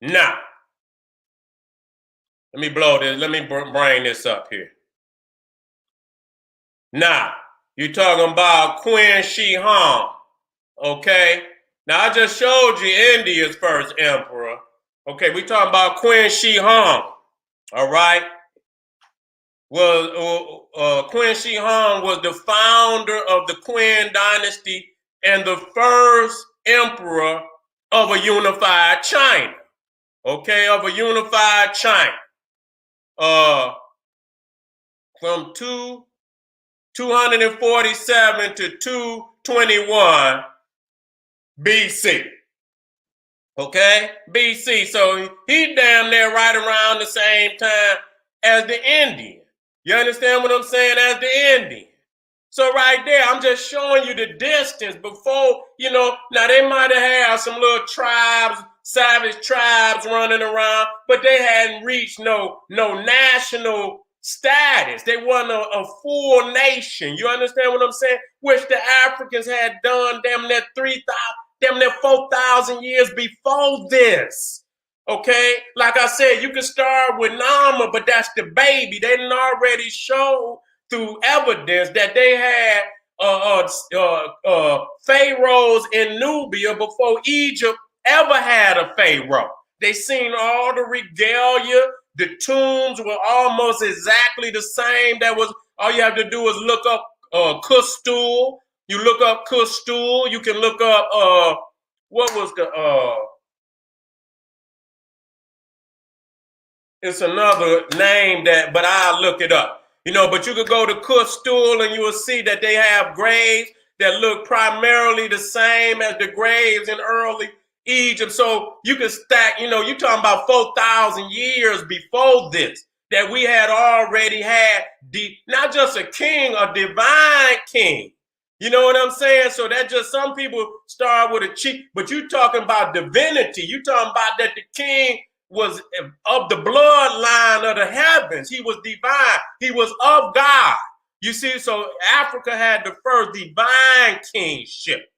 Now, let me blow this. Let me bring this up here. Now, you're talking about Queen Shi Hong, okay? Now, I just showed you India's first emperor. Okay, we talking about Queen Shi Hong, all right? Queen Shi Hong was the founder of the Qin dynasty and the first emperor of a unified China, okay, of a unified China. From 247 to 221 BC. Okay? BC. So he damn near right around the same time as the Indian. You understand what I'm saying? As the Indian. So right there, I'm just showing you the distance before, now they might have had some little tribes, savage tribes running around, but they hadn't reached no national status. They weren't a full nation. You understand what I'm saying? Which the Africans had done damn near 4,000 years before this. Okay? Like I said, you can start with Nama, but that's the baby. They didn't already show through evidence that they had pharaohs in Nubia before Egypt ever had a pharaoh. They seen all the regalia. The tombs were almost exactly the same. All you have to do is look up Custul. You look up Custul. You can look up what was it's another name but I'll look it up. But you could go to Custul and you will see that they have graves that look primarily the same as the graves in early Egypt. So you can stack, you're talking about 4,000 years before this, that we had already had not just a king, a divine king. You know what I'm saying? So that just some people start with a chief, but you talking about divinity. You talking about that the king was of the bloodline of the heavens. He was divine. He was of God. You see, so Africa had the first divine kingship.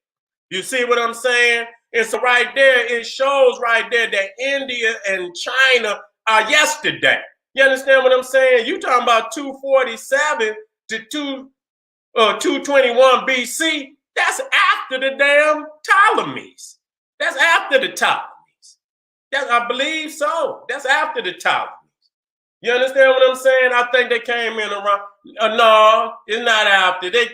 You see what I'm saying? And so right there, it shows right there that India and China are yesterday. You understand what I'm saying? You talking about 247 to 221 BC. That's after the damn Ptolemies. That's after the Ptolemies. I believe so. That's after the Ptolemies. You understand what I'm saying? I think they came in around. No, it's not after. They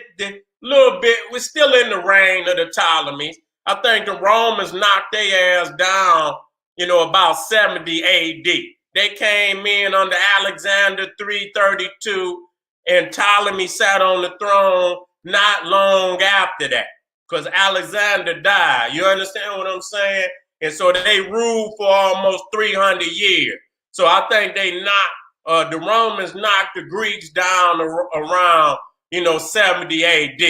little bit. We're still in the reign of the Ptolemies. I think the Romans knocked their ass down, about 70 AD. They came in under Alexander 332, and Ptolemy sat on the throne not long after that, because Alexander died. You understand what I'm saying? And so they ruled for almost 300 years. So I think the Romans knocked the Greeks down around, 70 AD.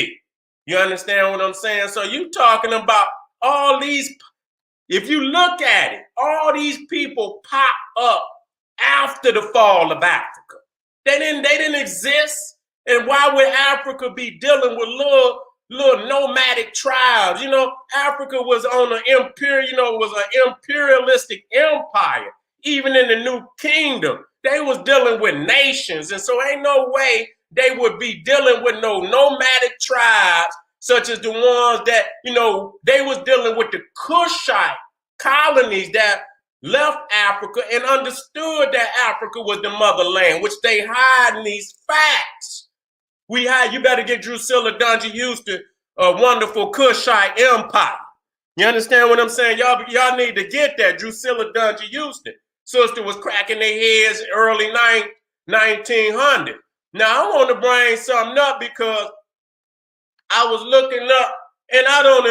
You understand what I'm saying? So you talking about all these, if you look at it, all these people pop up after the fall of Africa. They didn't exist. And why would Africa be dealing with little nomadic tribes? Africa was on an imperialistic empire. Even in the New Kingdom, they was dealing with nations. And so ain't no way they would be dealing with no nomadic tribes such as the ones that, they was dealing with the Kushite colonies that left Africa and understood that Africa was the motherland, which they hide in these facts. You better get Drusilla Dungy Houston, a wonderful Kushite empire. You understand what I'm saying? Y'all need to get that. Drusilla Dungy Houston. Sister was cracking their heads early 1900. Now, I want to bring something up because I was looking up, and I don't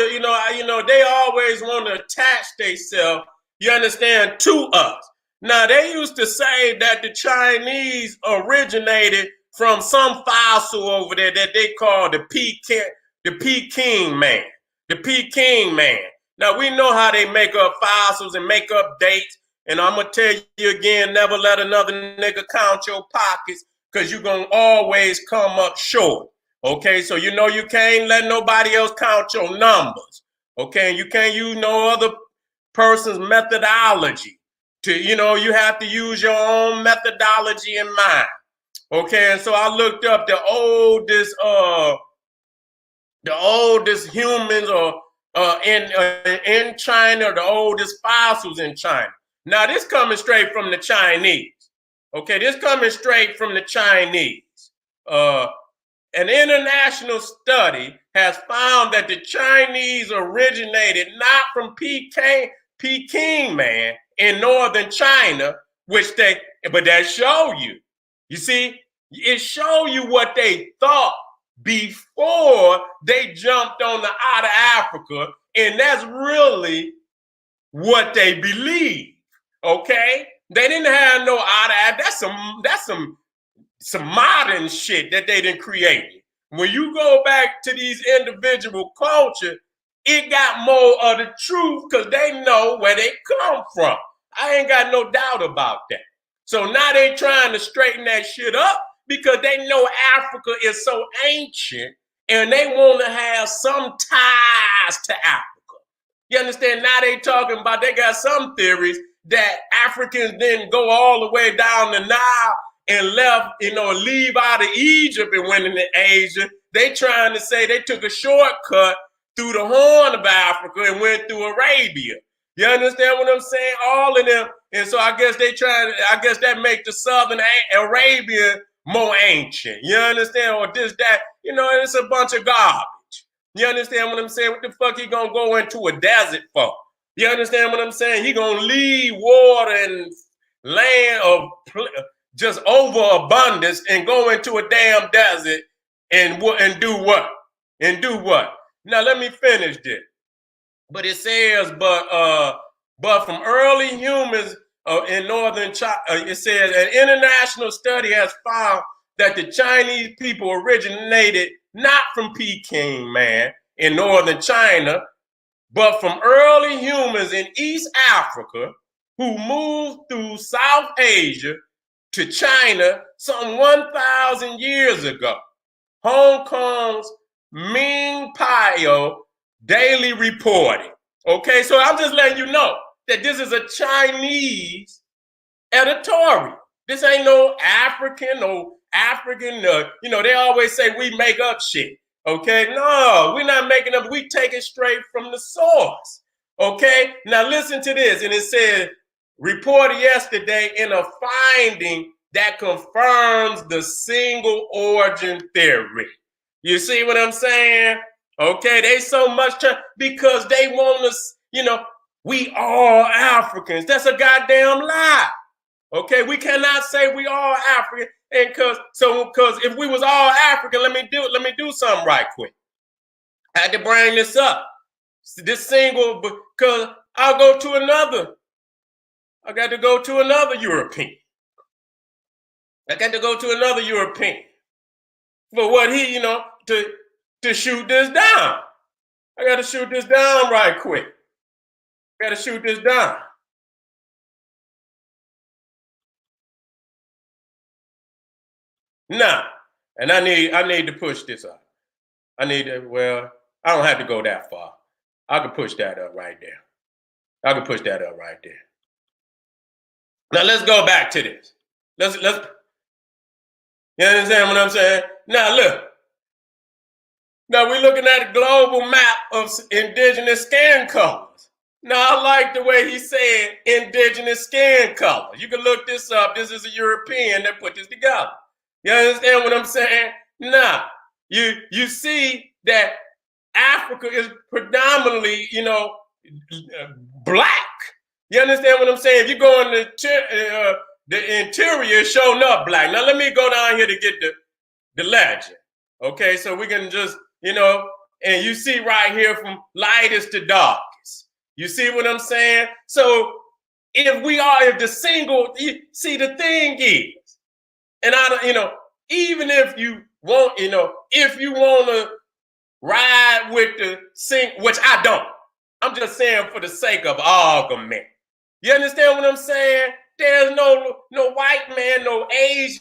know, they always want to attach themselves, you understand, to us. Now, they used to say that the Chinese originated from some fossil over there that they call the Peking man. The Peking man. Now, we know how they make up fossils and make up dates. And I'm going to tell you again, never let another nigga count your pockets, because you're going to always come up short. Okay, so you can't let nobody else count your numbers. Okay, and you can't use no other person's methodology. you have to use your own methodology in mind. Okay, and so I looked up the oldest humans or in China, the oldest fossils in China. Now this coming straight from the Chinese. Okay, this coming straight from the Chinese. An international study has found that the Chinese originated not from Peking, man, in northern China, but that show you. You see, it show you what they thought before they jumped on the out of Africa, and that's really what they believe. Okay, they didn't have no out of Africa. That's some modern shit that they didn't create. When you go back to these individual cultures, it got more of the truth because they know where they come from. I ain't got no doubt about that. So now they trying to straighten that shit up because they know Africa is so ancient and they want to have some ties to Africa. You understand? Now they talking about, they got some theories that Africans didn't go all the way down the Nile and left, leave out of Egypt and went into Asia. They trying to say they took a shortcut through the Horn of Africa and went through Arabia. You understand what I'm saying? All of them. And so I guess that make the Southern Arabian more ancient. You understand? Or this, that, it's a bunch of garbage. You understand what I'm saying? What the fuck he gonna go into a desert for? You understand what I'm saying? He gonna leave water and land of just overabundance and go into a damn desert and do what? And do what? Now let me finish this. But it says, but from early humans in northern China, it says an international study has found that the Chinese people originated not from Peking, man, in northern China, but from early humans in East Africa who moved through South Asia to China some 1,000 years ago. Hong Kong's Ming Pio daily reporting. Okay, so I'm just letting you know that this is a Chinese editorial. This ain't no African, they always say we make up shit. Okay, no, we're not making up, we take it straight from the source. Okay, now listen to this, and it said, reported yesterday in a finding that confirms the single origin theory. You see what I'm saying? Okay, they so much because they want us, we all Africans. That's a goddamn lie. Okay, we cannot say we all African, and because if we was all African, let me do something right quick. I had to bring this up. This single, because I got to go to another European. I got to go to another European for what he, to shoot this down. I got to shoot this down right quick. I got to shoot this down. Now, and I need to push this up. I don't have to go that far. I can push that up right there. Now let's go back to this. Let's you understand what I'm saying? Now look. Now we're looking at a global map of indigenous skin colors. Now I like the way he said indigenous skin color. You can look this up. This is a European that put this together. You understand what I'm saying? Now, you see that Africa is predominantly, black. You understand what I'm saying? If you go in the interior, it's showing up black. Now let me go down here to get the legend. Okay, so we can just, and you see right here from lightest to darkest. You see what I'm saying? So if the single, the thing is, and even if you want, if you want to ride with the sing, which I don't, I'm just saying for the sake of argument. You understand what I'm saying? There's no white man, no Asian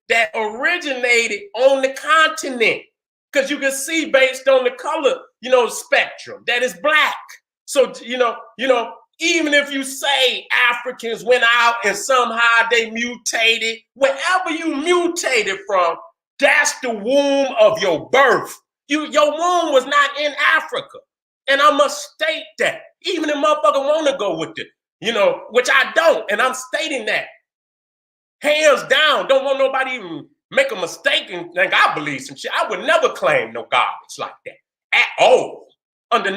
that originated on the continent, because you can see based on the color, spectrum that is black. So Even if you say Africans went out and somehow they mutated, wherever you mutated from, that's the womb of your birth. Your womb was not in Africa. And I must state that. Even if motherfucker want to go with it, which I don't. And I'm stating that. Hands down, don't want nobody even make a mistake and think I believe some shit. I would never claim no garbage like that at all. Under